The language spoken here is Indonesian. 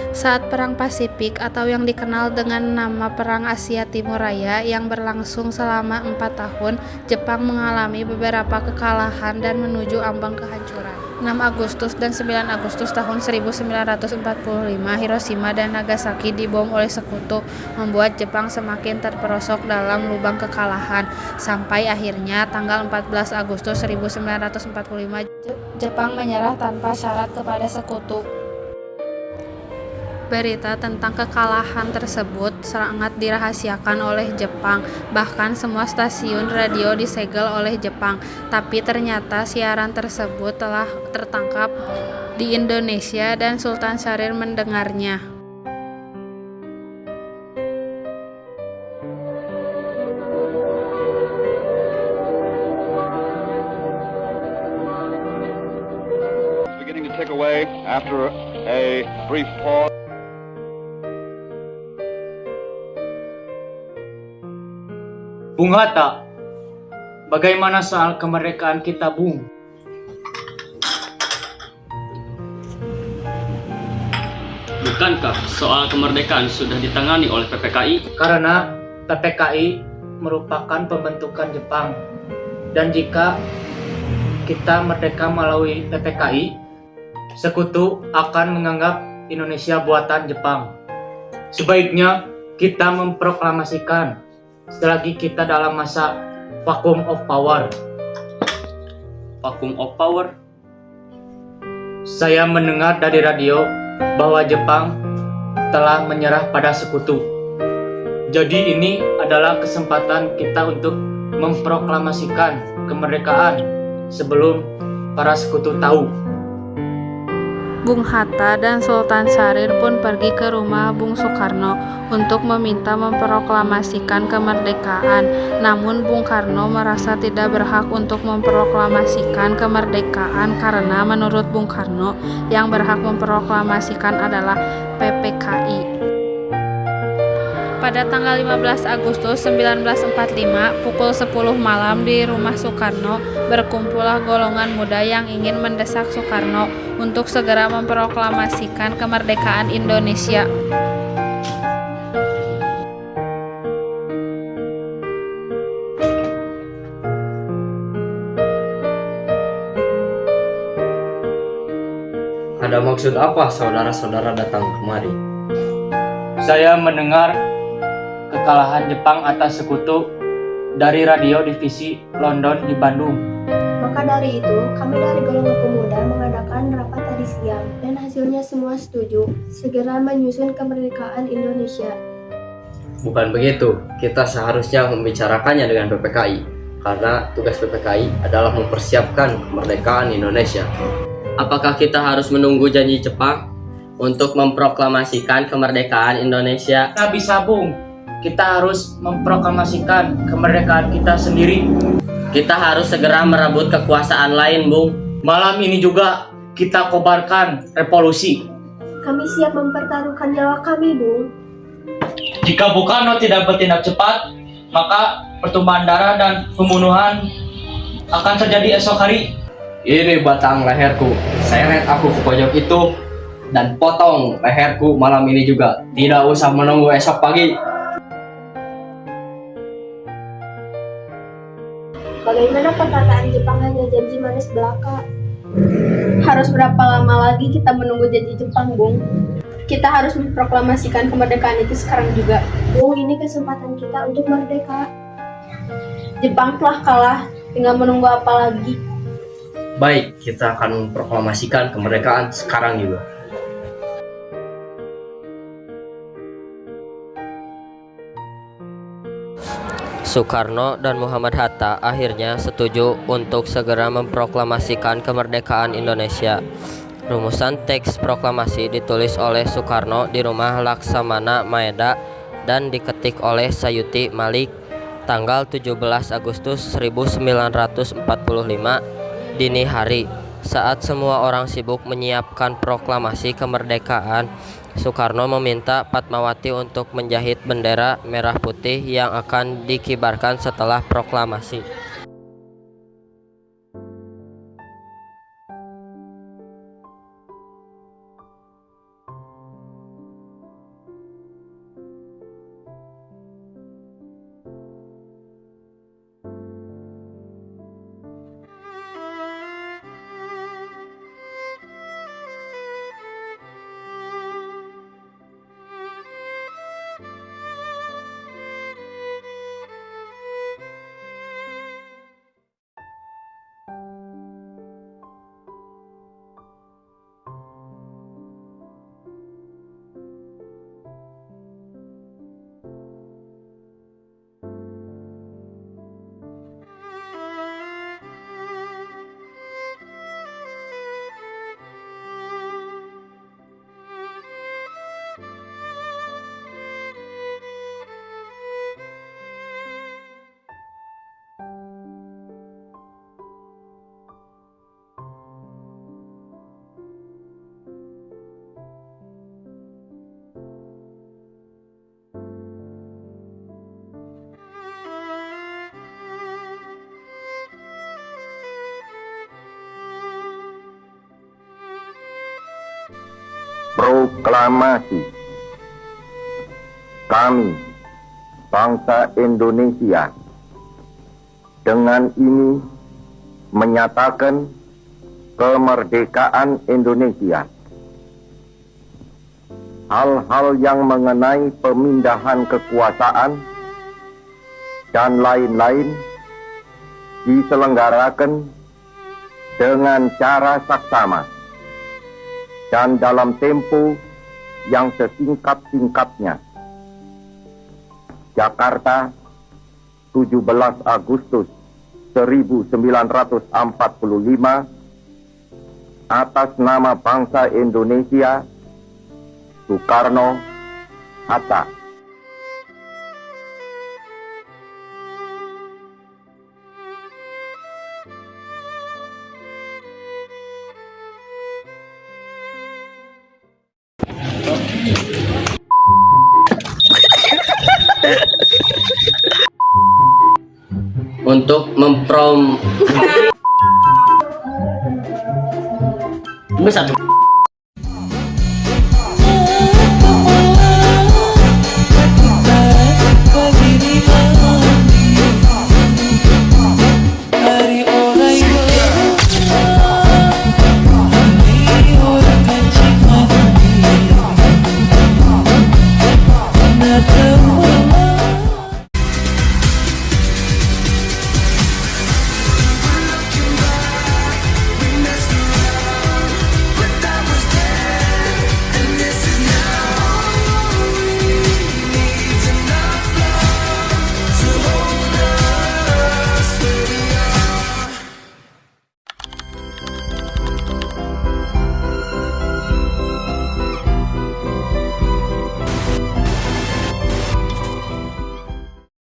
Saat Perang Pasifik atau yang dikenal dengan nama Perang Asia Timur Raya yang berlangsung selama 4 tahun, Jepang mengalami beberapa kekalahan dan menuju ambang kehancuran. 6 Agustus dan 9 Agustus tahun 1945, Hiroshima dan Nagasaki dibom oleh Sekutu, membuat Jepang semakin terperosok dalam lubang kekalahan, sampai akhirnya tanggal 14 Agustus 1945 Jepang menyerah tanpa syarat kepada Sekutu. Berita tentang kekalahan tersebut sangat dirahasiakan oleh Jepang, bahkan semua stasiun radio disegel oleh Jepang. Tapi ternyata siaran tersebut telah tertangkap di Indonesia dan Sultan Syahrir mendengarnya. Beginning to tick away after a brief pause. Bung Hatta, bagaimana soal kemerdekaan kita, Bung? Bukankah soal kemerdekaan sudah ditangani oleh PPKI? Karena PPKI merupakan pembentukan Jepang. Dan jika kita merdeka melalui PPKI, Sekutu akan menganggap Indonesia buatan Jepang. Sebaiknya kita memproklamasikan selagi kita dalam masa vacuum of power. Vacuum of power? Saya mendengar dari radio bahwa Jepang telah menyerah pada Sekutu. Jadi ini adalah kesempatan kita untuk memproklamasikan kemerdekaan sebelum para Sekutu tahu. Bung Hatta dan Sultan Syahrir pun pergi ke rumah Bung Soekarno untuk meminta memproklamasikan kemerdekaan. Namun Bung Karno merasa tidak berhak untuk memproklamasikan kemerdekaan karena menurut Bung Karno yang berhak memproklamasikan adalah PPKI. Pada tanggal 15 Agustus 1945 pukul 10 malam di rumah Soekarno berkumpullah golongan muda yang ingin mendesak Soekarno untuk segera memproklamasikan kemerdekaan Indonesia. Ada maksud apa saudara-saudara datang kemari? Saya mendengar kekalahan Jepang atas Sekutu dari radio divisi London di Bandung. Maka dari itu, kami dari golongan pemuda mengadakan rapat tadi siang dan hasilnya semua setuju segera menyusun kemerdekaan Indonesia. Bukan begitu, kita seharusnya membicarakannya dengan PPKI karena tugas PPKI adalah mempersiapkan kemerdekaan Indonesia. Apakah kita harus menunggu janji Jepang untuk memproklamasikan kemerdekaan Indonesia? Kita bisa, Bung. Kita harus memproklamasikan kemerdekaan kita sendiri. Kita harus segera merebut kekuasaan lain, Bung. Malam ini juga kita kobarkan revolusi. Kami siap mempertaruhkan nyawa kami, Bung. Jika Bung Karno tidak bertindak cepat, maka pertumpahan darah dan pembunuhan akan terjadi esok hari. Ini batang leherku, seret aku ke pojok itu dan potong leherku malam ini juga. Tidak usah menunggu esok pagi. Bagaimana perkataan Jepang hanya janji manis belaka? Harus berapa lama lagi kita menunggu janji Jepang, Bung? Kita harus memproklamasikan kemerdekaan itu sekarang juga. Bung, ini kesempatan kita untuk merdeka. Jepang telah kalah, tinggal menunggu apa lagi? Baik, kita akan memproklamasikan kemerdekaan sekarang juga. Soekarno dan Muhammad Hatta akhirnya setuju untuk segera memproklamasikan kemerdekaan Indonesia. Rumusan teks proklamasi ditulis oleh Soekarno di rumah Laksamana Maeda dan diketik oleh Sayuti Malik tanggal 17 Agustus 1945 dini hari. Saat semua orang sibuk menyiapkan proklamasi kemerdekaan, Soekarno meminta Fatmawati untuk menjahit bendera merah putih yang akan dikibarkan setelah proklamasi. Proklamasi. Kami, bangsa Indonesia, dengan ini menyatakan kemerdekaan Indonesia. Hal-hal yang mengenai pemindahan kekuasaan dan lain-lain diselenggarakan dengan cara saksama dan dalam tempo yang sesingkat-singkatnya. Jakarta, 17 Agustus 1945, atas nama bangsa Indonesia, Soekarno-Hatta. Untuk memprom Nomor 1.